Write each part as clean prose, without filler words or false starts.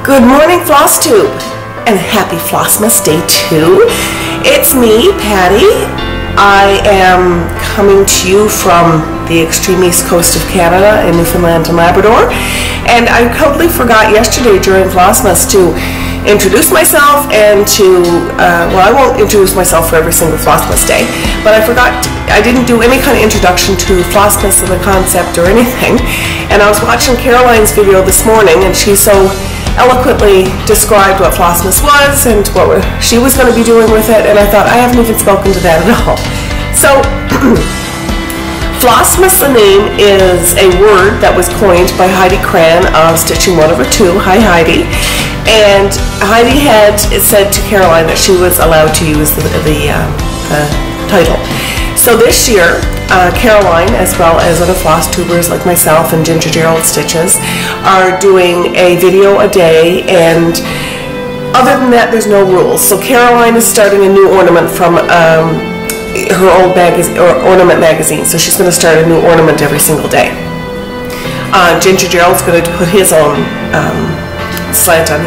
Good morning, Floss Tube, and happy Flossmas Day 2. It's me, Patty. I am coming to you from the extreme east coast of Canada in Newfoundland and Labrador, and I totally forgot yesterday during Flossmas to introduce myself and to, well, I won't introduce myself for every single Flossmas Day, but I didn't do any kind of introduction to Flossmas and the concept or anything, and I was watching Caroline's video this morning, and she so eloquently described what Flossmas was and what she was going to be doing with it, and I thought, I haven't even spoken to that at all. So, Flossmas, the name, is a word that was coined by Heidi Cran of Stitching 1 over 2. Hi, Heidi. And Heidi had said to Caroline that she was allowed to use the title. So this year, Caroline, as well as other floss tubers like myself and Ginger Gerald Stitches, are doing a video a day, and other than that, there's no rules. So Caroline is starting a new ornament from her old ornament magazine, so she's going to start a new ornament every single day. Ginger Gerald's going to put his own slant on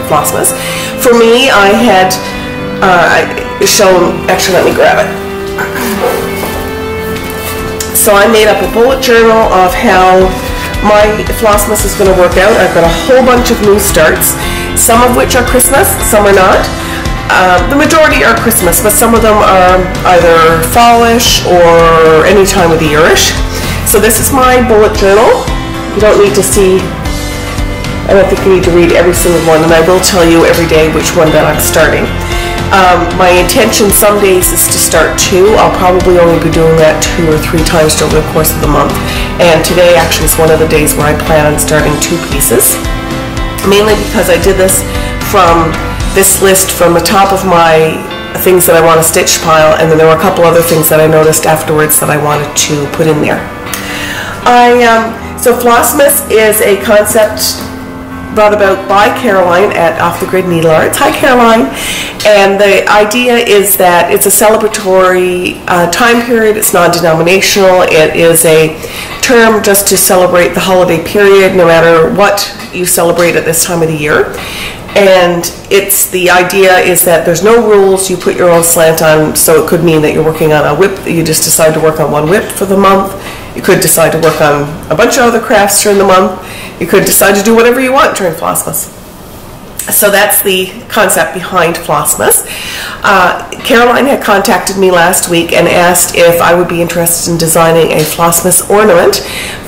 Flossmas. For me, I had shown, actually let me grab it. So I made up a bullet journal of how my Flossmas is going to work out. I've got a whole bunch of new starts, some of which are Christmas, some are not. The majority are Christmas, but some of them are either fallish or any time of the yearish. So this is my bullet journal. You don't need to see, I don't think you need to read every single one, and I will tell you every day which one that I'm starting. My intention some days is to start 2. I'll probably only be doing that 2 or 3 times over the course of the month. And today actually is one of the days where I plan on starting 2 pieces. Mainly because I did this from this list from the top of my things that I want to stitch pile, and then there were a couple other things that I noticed afterwards that I wanted to put in there. So Flossmas is a concept brought about by Caroline at Off the Grid Needle Arts. Hi, Caroline. And the idea is that it's a celebratory time period. It's non-denominational. It is a term just to celebrate the holiday period, no matter what you celebrate at this time of the year. And the idea is that there's no rules. You put your own slant on, so it could mean that you're working on a whip. You just decide to work on one whip for the month. You could decide to work on a bunch of other crafts during the month. You could decide to do whatever you want during Flossmas. So that's the concept behind Flossmas. Caroline had contacted me last week and asked if I would be interested in designing a Flossmas ornament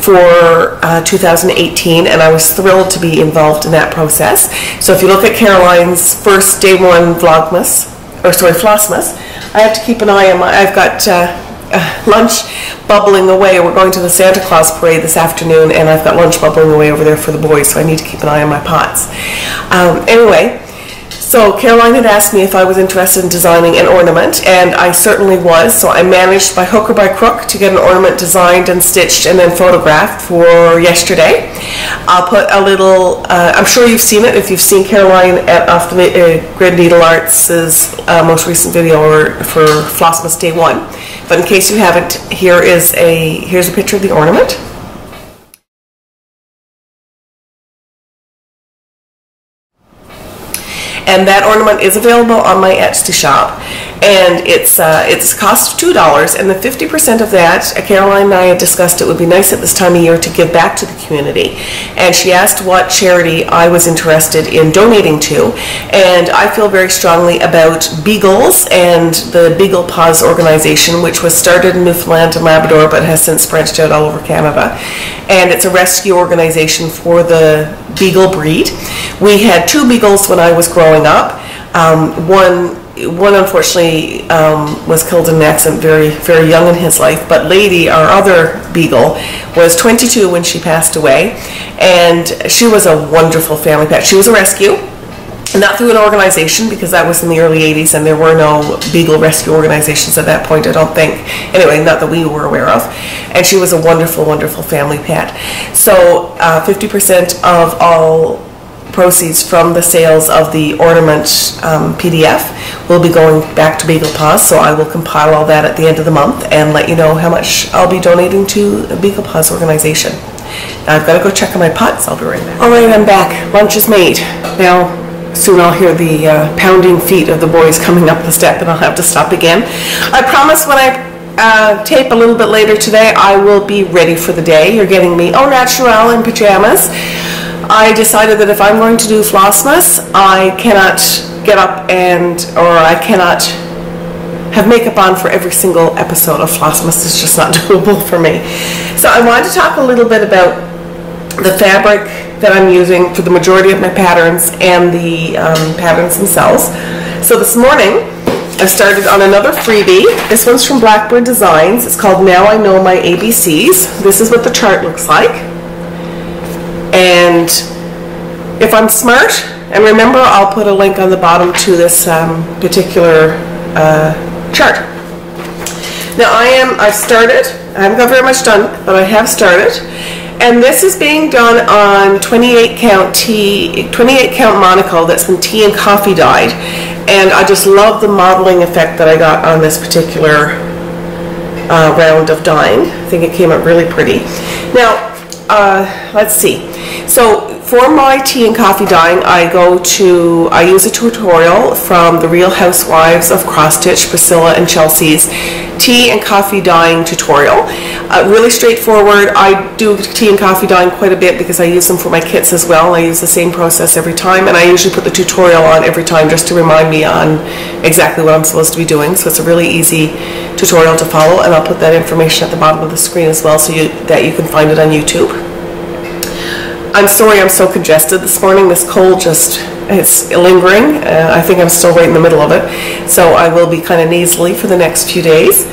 for 2018, and I was thrilled to be involved in that process. So if you look at Caroline's first day 1 Flossmas, I have to keep an eye on I've got lunch bubbling away. We're going to the Santa Claus parade this afternoon, and I've got lunch bubbling away over there for the boys, so I need to keep an eye on my pots. Anyway, so Caroline had asked me if I was interested in designing an ornament, and I certainly was. So I managed by hook or by crook to get an ornament designed and stitched and then photographed for yesterday. I'll put a little, I'm sure you've seen it if you've seen Caroline at Off the Grid Needle Arts' most recent video for Flossmas Day 1. But in case you haven't, here's a picture of the ornament. And that ornament is available on my Etsy shop, and it's cost $2, and the 50% of that, Caroline and I had discussed it would be nice at this time of year to give back to the community, and she asked what charity I was interested in donating to, and I feel very strongly about Beagles and the Beagle Paws organization, which was started in Newfoundland and Labrador but has since branched out all over Canada, and it's a rescue organization for the Beagle breed. We had 2 Beagles when I was growing up. One unfortunately was killed in an accident very, very young in his life, but Lady, our other Beagle, was 22 when she passed away, and she was a wonderful family pet. She was a rescue, not through an organization, because that was in the early 80s and there were no Beagle rescue organizations at that point, I don't think. Anyway, not that we were aware of. And she was a wonderful, wonderful family pet. So 50% of all proceeds from the sales of the ornament PDF will be going back to Beagle Paws, so I will compile all that at the end of the month and let you know how much I'll be donating to the Beagle Paws organization. I've got to go check on my pots. I'll be right back. All right, I'm back. Lunch is made. Now, soon I'll hear the pounding feet of the boys coming up the step, and I'll have to stop again. I promise when I tape a little bit later today, I will be ready for the day. You're getting me au naturel in pajamas. I decided that if I'm going to do Flossmas, I cannot get up or I cannot have makeup on for every single episode of Flossmas. It's just not doable for me. So I wanted to talk a little bit about the fabric that I'm using for the majority of my patterns and the patterns themselves. So this morning I started on another freebie. This one's from Blackbird Designs. It's called Now I Know My ABCs. This is what the chart looks like. And if I'm smart, and remember, I'll put a link on the bottom to this particular chart. Now I've started. I haven't got very much done, but I have started. And this is being done on 28 count Monaco that's been tea and coffee dyed. And I just love the modeling effect that I got on this particular round of dyeing. I think it came out really pretty. Now, let's see. So for my tea and coffee dyeing, I use a tutorial from the Real Housewives of Cross Stitch, Priscilla and Chelsea's tea and coffee dyeing tutorial. Really straightforward. I do tea and coffee dyeing quite a bit because I use them for my kits as well. I use the same process every time, and I usually put the tutorial on every time just to remind me on exactly what I'm supposed to be doing. So it's a really easy tutorial to follow, and I'll put that information at the bottom of the screen as well so that you can find it on YouTube. I'm sorry I'm so congested this morning. This cold it's lingering. I think I'm still right in the middle of it. So I will be kind of nasally for the next few days.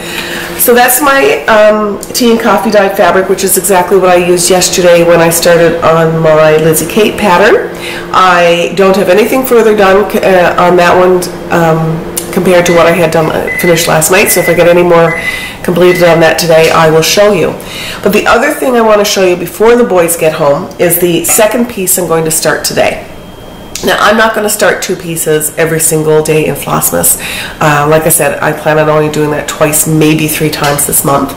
So that's my tea and coffee dyed fabric, which is exactly what I used yesterday when I started on my Lizzie Kate pattern. I don't have anything further done on that one compared to what I had finished last night. So if I get any more completed on that today, I will show you. But the other thing I want to show you before the boys get home is the second piece I'm going to start today. Now, I'm not going to start 2 pieces every single day in Flossmas. Like I said, I plan on only doing that twice, maybe 3 times this month.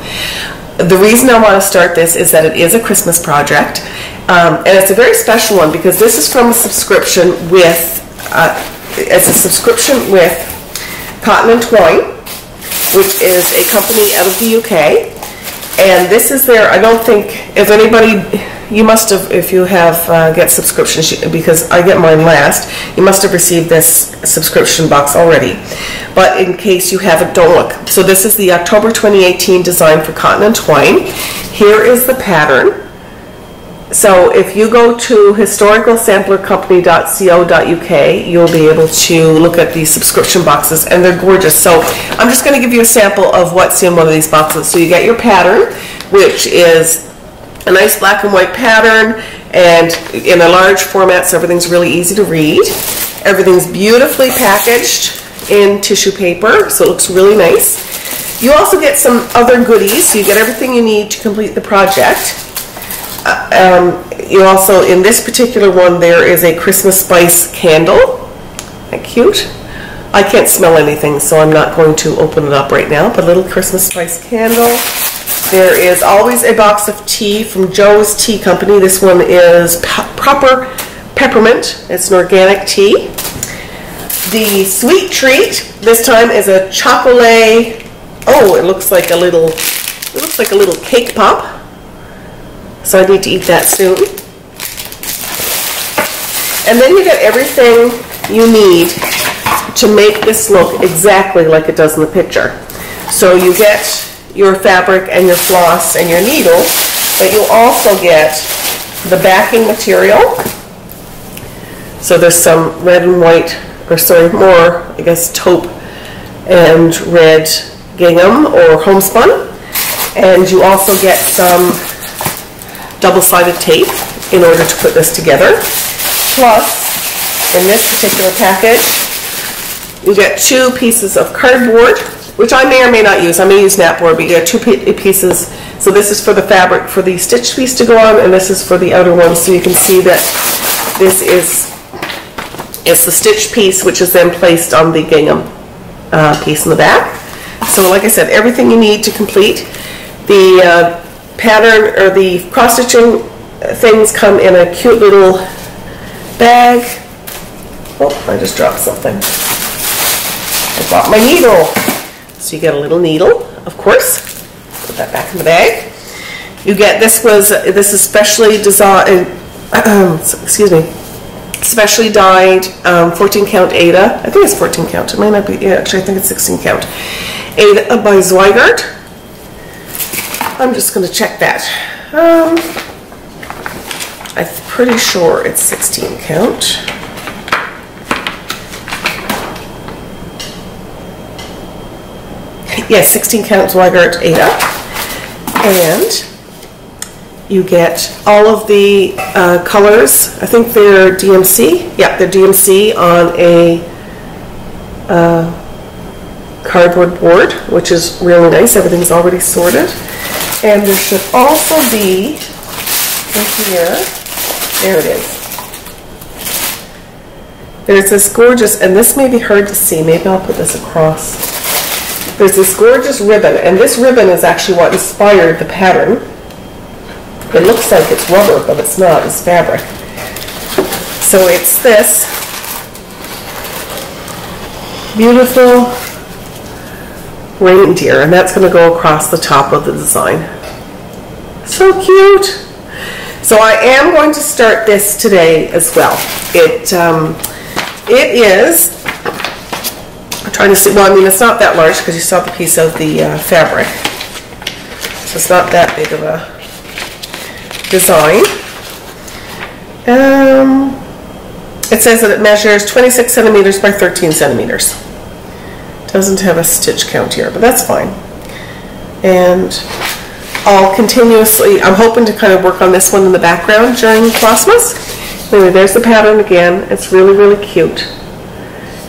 The reason I want to start this is that it is a Christmas project, and it's a very special one because this is from a subscription with Cotton & Twine, which is a company out of the UK. And this is their, I don't think, if anybody, you must have, if you have get subscriptions, because I get mine last, you must have received this subscription box already. But in case you haven't, don't look. So this is the October 2018 design for Cotton & Twine. Here is the pattern. So if you go to historicalsamplercompany.co.uk, you'll be able to look at these subscription boxes, and they're gorgeous. So I'm just going to give you a sample of what's in one of these boxes. So you get your pattern, which is a nice black and white pattern, and in a large format, so everything's really easy to read. Everything's beautifully packaged in tissue paper, so it looks really nice. You also get some other goodies. So you get everything you need to complete the project. You also, in this particular one, there is a Christmas spice candle. Isn't that cute? I can't smell anything, so I'm not going to open it up right now, but a little Christmas spice candle. There is always a box of tea from Joe's Tea Company. This one is Proper Peppermint. It's an organic tea. The sweet treat this time is a chocolate. Oh, it looks like a little cake pop. So I need to eat that soon. And then you get everything you need to make this look exactly like it does in the picture. So you get your fabric and your floss and your needle, but you also get the backing material. So there's some red and white, or sorry, more, I guess, taupe and red gingham or homespun. And you also get some double-sided tape in order to put this together. Plus, in this particular package, you get 2 pieces of cardboard, which I may or may not use. I may use napboard, but you get 2 pieces. So this is for the fabric, for the stitch piece to go on, and this is for the outer one. So you can see that this is the stitch piece, which is then placed on the gingham piece in the back. So like I said, everything you need to complete the pattern or the cross-stitching things come in a cute little bag. Oh, I just dropped something. I bought my needle. So you get a little needle, of course. Put that back in the bag. You get, this is specially designed, excuse me, specially dyed 14 count Ada. I think it's 14 count. It might not be, yeah, actually I think it's 16 count. Ada by Zweigart. I'm just going to check that. I'm pretty sure it's 16 count. Yes, 16 count Zweigart Ada. And you get all of the colors. I think they're DMC. Yeah, they're DMC on a cardboard board, which is really nice. Everything's already sorted. And there should also be, in here, there it is. There's this gorgeous, and this may be hard to see, maybe I'll put this across. There's this gorgeous ribbon, and this ribbon is actually what inspired the pattern. It looks like it's rubber, but it's not, it's fabric. So it's this beautiful reindeer, and that's going to go across the top of the design. So cute. So I am going to start this today as well. It is, I'm trying to see, well, I mean, it's not that large because you saw the piece of the fabric. So it's not that big of a design. It says that it measures 26 centimeters by 13 centimeters. Doesn't have a stitch count here, but that's fine. And I'll continuously, I'm hoping to kind of work on this one in the background during Flossmas. Anyway, there's the pattern again. It's really, really cute.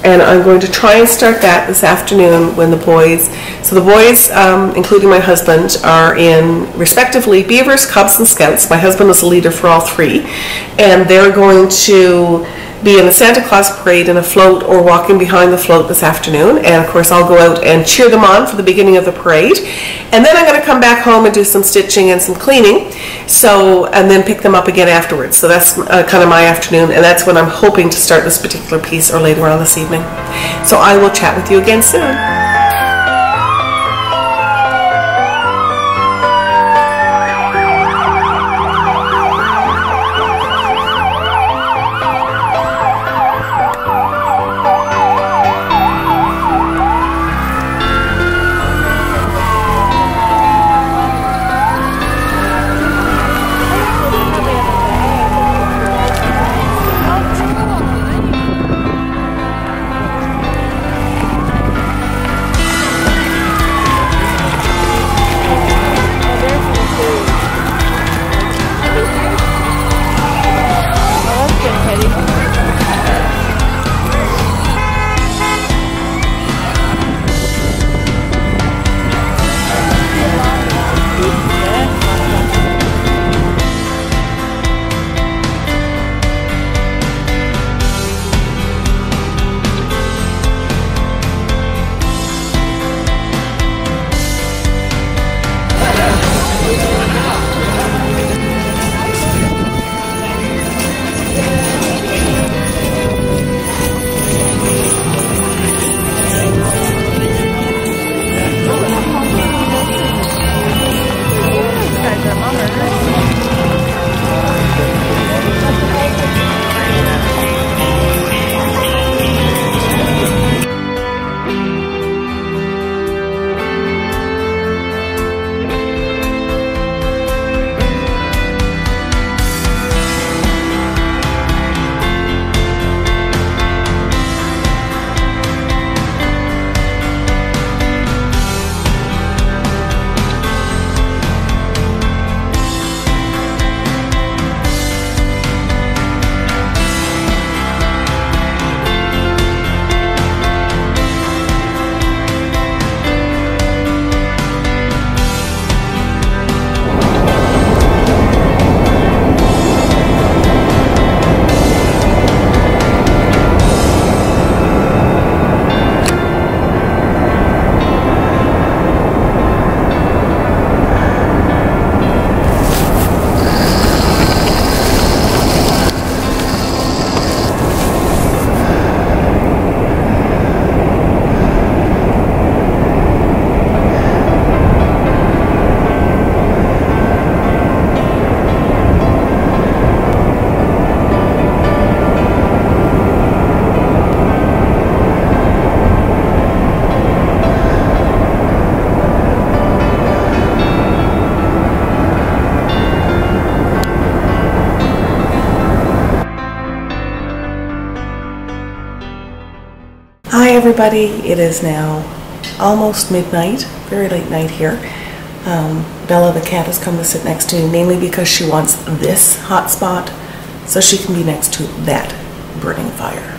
And I'm going to try and start that this afternoon when the boys, so the boys, including my husband, are in respectively Beavers, Cubs, and Scouts. My husband is a leader for all three. And they're going to be in the Santa Claus parade in a float or walking behind the float this afternoon. And of course I'll go out and cheer them on for the beginning of the parade. And then I'm going to come back home and do some stitching and some cleaning. So, and then pick them up again afterwards. So that's kind of my afternoon, and that's when I'm hoping to start this particular piece, or later on this evening. So I will chat with you again soon. everybody. It is now almost midnight, very late night here. Bella the cat has come to sit next to me, mainly because she wants this hot spot so she can be next to that burning fire.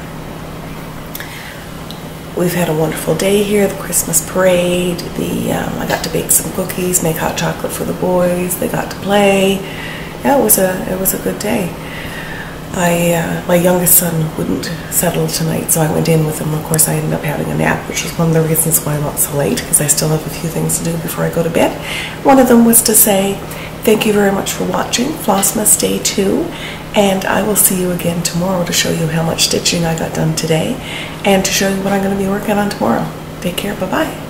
We've had a wonderful day here, the Christmas parade. I got to bake some cookies, make hot chocolate for the boys. They got to play. Yeah, it was a good day. My youngest son wouldn't settle tonight, so I went in with him. Of course, I ended up having a nap, which was one of the reasons why I'm up so late, because I still have a few things to do before I go to bed. One of them was to say thank you very much for watching Flossmas Day 2, and I will see you again tomorrow to show you how much stitching I got done today and to show you what I'm going to be working on tomorrow. Take care. Bye-bye.